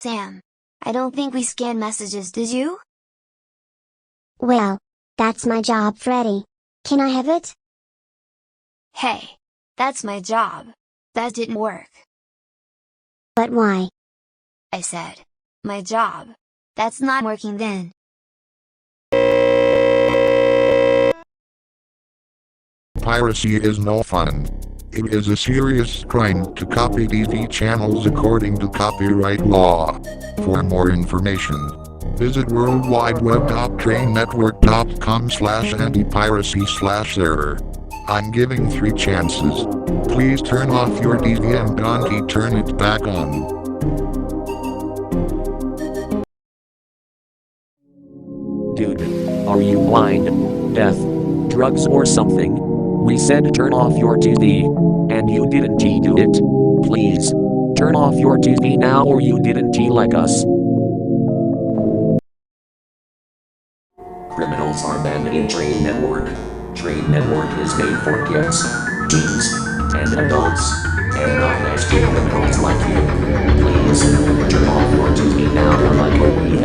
Sam, I don't think we scanned messages, did you? Well, that's my job, Freddy. Can I have it? Hey! That's my job. That didn't work. But why? I said. My job. That's not working then. Piracy is no fun. It is a serious crime to copy TV channels according to copyright law. For more information, visit worldwideweb.trainnetwork.com/anti-piracy/error. I'm giving 3 chances. Please turn off your TV and don't turn it back on. Dude, are you blind, deaf, drugs or something? We said turn off your TV, and you didn't do it. Please, turn off your TV now or you didn't like us. Criminals are banned in Train Network. Train Network is made for kids, teens, and adults, and not nasty criminals like you. Please, turn off your TV now or like we